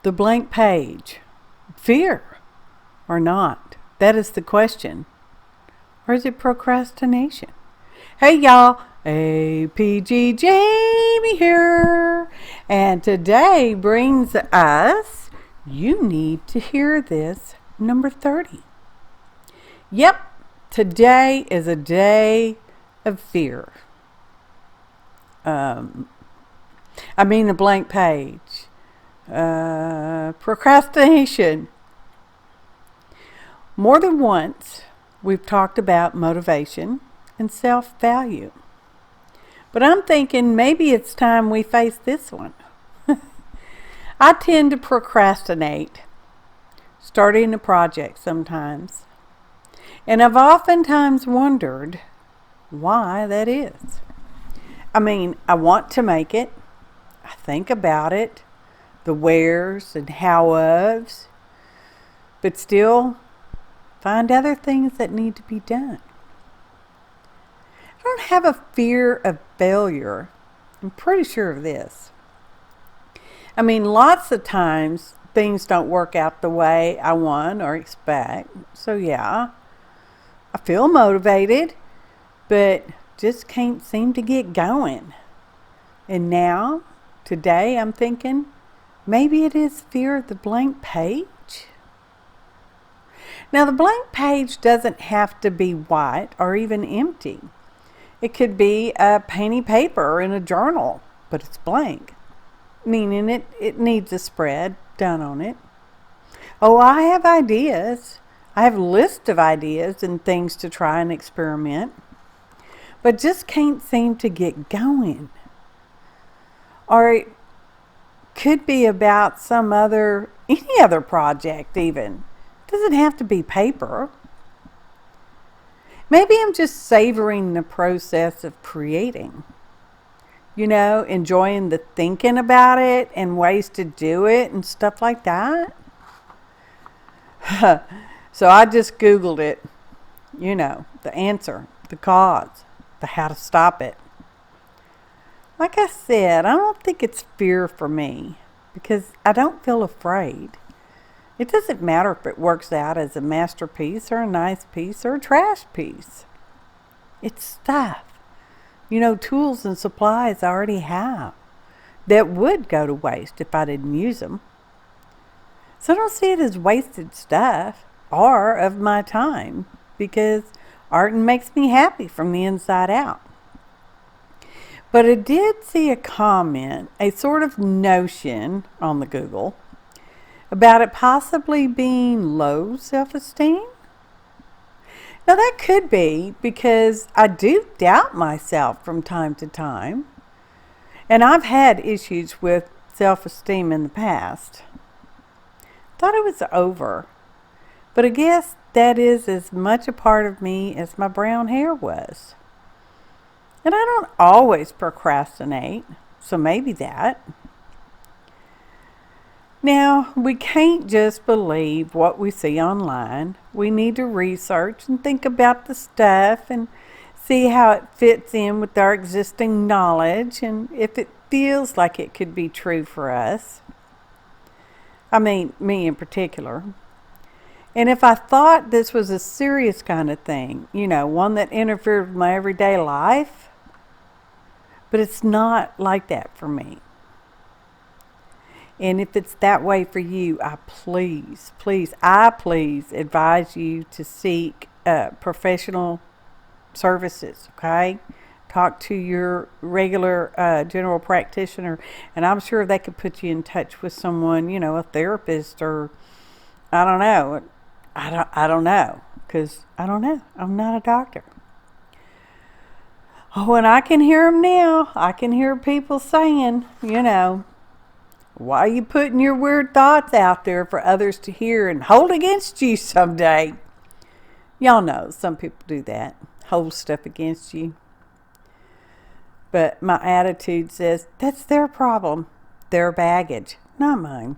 the blank page fear or not? That is the question. Or is it procrastination? Hey y'all, APG Jamie here. And today brings us, you need to hear this, number 30. Yep, today is a day of fear. A blank page. Procrastination. More than once, we've talked about motivation and self-value. But I'm thinking maybe it's time we face this one. I tend to procrastinate starting a project sometimes. And I've oftentimes wondered why that is. I want to make it. I think about it, the wheres and how-ofs, but still find other things that need to be done. I don't have a fear of failure. I'm pretty sure of this. Lots of times things don't work out the way I want or expect. So yeah, I feel motivated, but just can't seem to get going. And now, today, I'm thinking maybe it is fear of the blank page. Now, the blank page doesn't have to be white or even empty. It could be a painty paper in a journal, but it's blank, meaning it needs a spread done on it. Oh, I have ideas. I have a list of ideas and things to try and experiment, but just can't seem to get going. Or it could be about any other project even. It doesn't have to be paper. Maybe I'm just savoring the process of creating. Enjoying the thinking about it and ways to do it and stuff like that. So I just Googled it. The answer, the cause, the how to stop it. Like I said, I don't think it's fear for me because I don't feel afraid. It doesn't matter if it works out as a masterpiece or a nice piece or a trash piece. It's stuff. Tools and supplies I already have that would go to waste if I didn't use them. So I don't see it as wasted stuff or of my time because Artin makes me happy from the inside out. But I did see a comment, a sort of notion on the Google about it possibly being low self-esteem. Now that could be because I do doubt myself from time to time. And I've had issues with self-esteem in the past. Thought it was over. But I guess that is as much a part of me as my brown hair was. And I don't always procrastinate, so maybe that. Now, we can't just believe what we see online. We need to research and think about the stuff and see how it fits in with our existing knowledge and if it feels like it could be true for us. Me in particular. And if I thought this was a serious kind of thing, one that interfered with my everyday life, but it's not like that for me. And if it's that way for you, I please advise you to seek professional services, okay? Talk to your regular general practitioner, and I'm sure they could put you in touch with someone, a therapist or, I don't know. I don't know, because I don't know. I'm not a doctor. Oh, and I can hear them now. I can hear people saying, why are you putting your weird thoughts out there for others to hear and hold against you someday? Y'all know some people do that, hold stuff against you. But my attitude says, that's their problem, their baggage, not mine.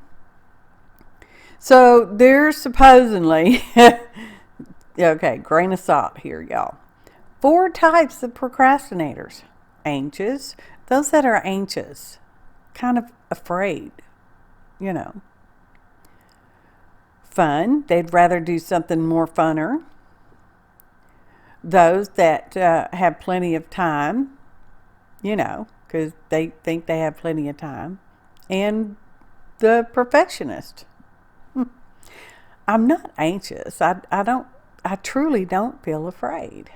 So there's supposedly, okay, grain of salt here, y'all. 4 types of procrastinators. Those that are anxious, kind of afraid, fun. They'd rather do something more funner. Those that have plenty of time, because they think they have plenty of time. And the perfectionist. I'm not anxious. I truly don't feel afraid.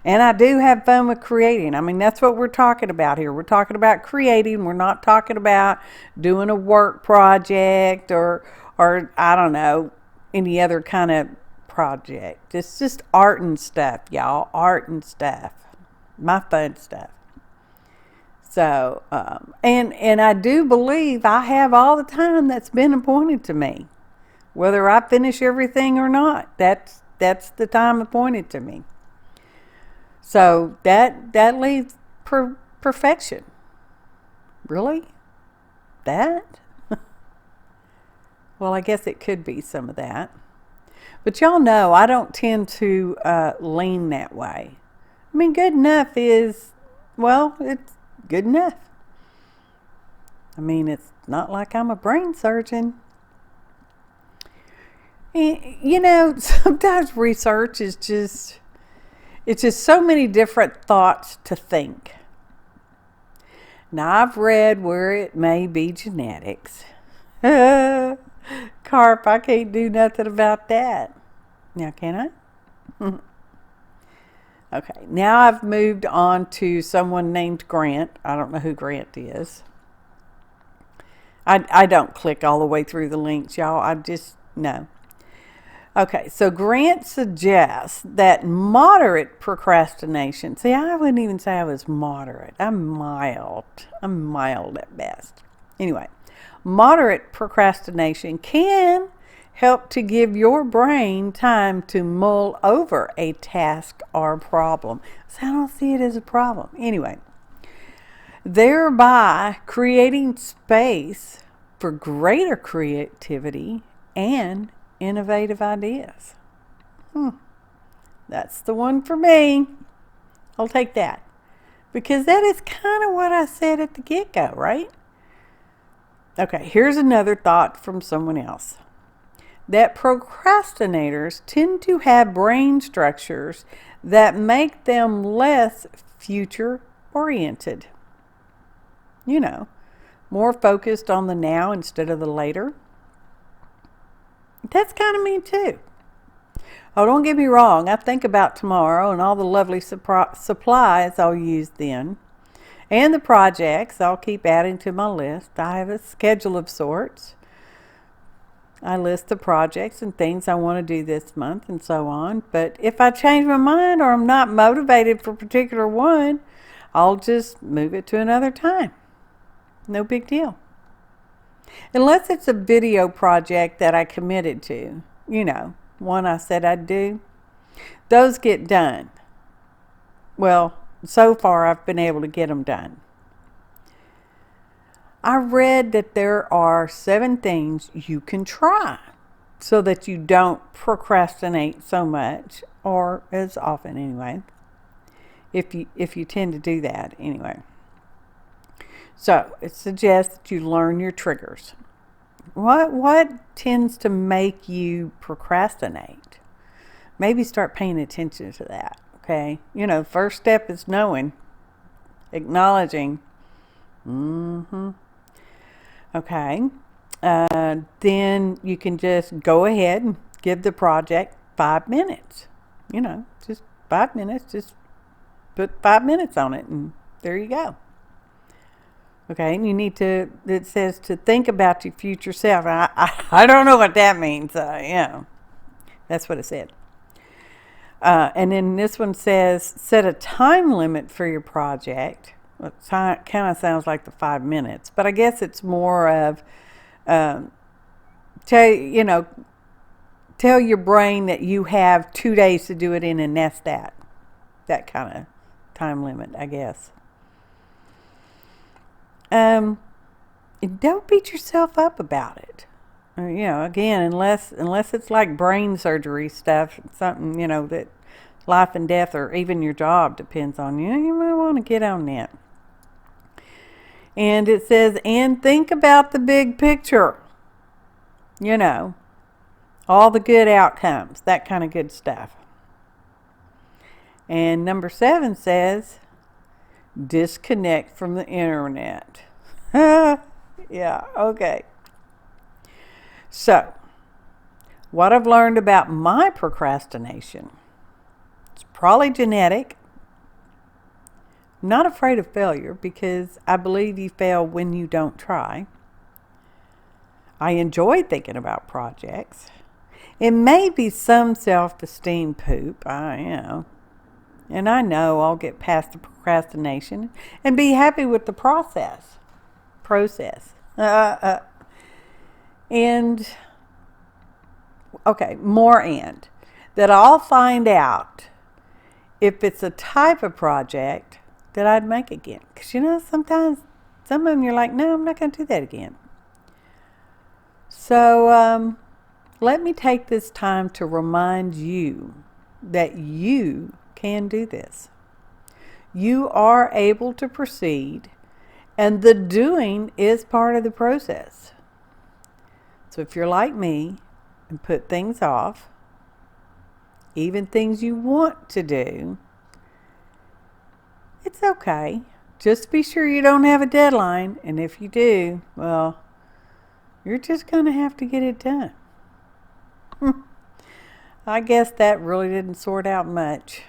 And I do have fun with creating. I mean, that's what we're talking about here. We're talking about creating. We're not talking about doing a work project or I don't know, any other kind of project. It's just art and stuff, y'all. Art and stuff. My fun stuff. So, and I do believe I have all the time that's been appointed to me. Whether I finish everything or not, that's the time appointed to me. So that leaves perfection. Really? That? Well, I guess it could be some of that. But y'all know I don't tend to lean that way. I mean, good enough is, well, it's good enough. I mean, it's not like I'm a brain surgeon. Sometimes research is just, it's just so many different thoughts to think. Now, I've read where it may be genetics. Carp, I can't do nothing about that. Now, can I? Okay, now I've moved on to someone named Grant. I don't know who Grant is. I don't click all the way through the links, y'all. I just, no. Okay, so Grant suggests that moderate procrastination. See, I wouldn't even say I was moderate. I'm mild. I'm mild at best. Anyway, moderate procrastination can help to give your brain time to mull over a task or problem. So I don't see it as a problem. Anyway, thereby creating space for greater creativity and innovative ideas. That's the one for me. I'll take that. Because that is kind of what I said at the get-go, right? Okay, here's another thought from someone else. That procrastinators tend to have brain structures that make them less future-oriented. More focused on the now instead of the later. That's kind of me too. Oh, don't get me wrong. I think about tomorrow and all the lovely supplies I'll use then. And the projects I'll keep adding to my list. I have a schedule of sorts. I list the projects and things I want to do this month and so on. But if I change my mind or I'm not motivated for a particular one, I'll just move it to another time. No big deal. Unless it's a video project that I committed to, one I said I'd do, those get done. Well, so far I've been able to get them done. I read that there are 7 things you can try so that you don't procrastinate so much, or as often anyway, if you tend to do that anyway. So it suggests that you learn your triggers. What tends to make you procrastinate? Maybe start paying attention to that, okay? First step is knowing, acknowledging. Okay. Then you can just go ahead and give the project 5 minutes. Just 5 minutes. Just put 5 minutes on it and there you go. Okay, and you need to, it says to think about your future self. I don't know what that means. That's what it said. And then this one says, set a time limit for your project. Well, it kind of sounds like the 5 minutes, but I guess it's more of, tell your brain that you have 2 days to do it in, and that's that kind of time limit, I guess. Don't beat yourself up about it. Again, unless it's like brain surgery stuff, something, that life and death or even your job depends on you, you might want to get on that. And it says, and think about the big picture. all the good outcomes, that kind of good stuff. And number 7 says, disconnect from the internet. Yeah, okay. So, what I've learned about my procrastination, it's probably genetic. I'm not afraid of failure because I believe you fail when you don't try. I enjoy thinking about projects. It may be some self-esteem poop, I am. And I know I'll get past the procrastination and be happy with the process. And, okay, that I'll find out if it's a type of project that I'd make again. Because, sometimes some of them you're like, no, I'm not going to do that again. So, let me take this time to remind you that you can do this. You are able to proceed, and the doing is part of the process. So if you're like me and put things off, even things you want to do, it's okay. Just be sure you don't have a deadline, and if you do, well, you're just going to have to get it done. I guess that really didn't sort out much.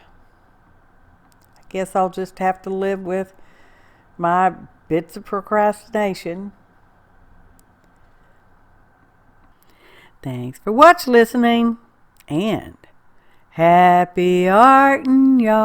I guess I'll just have to live with my bits of procrastination. Thanks for listening, and happy artin', y'all.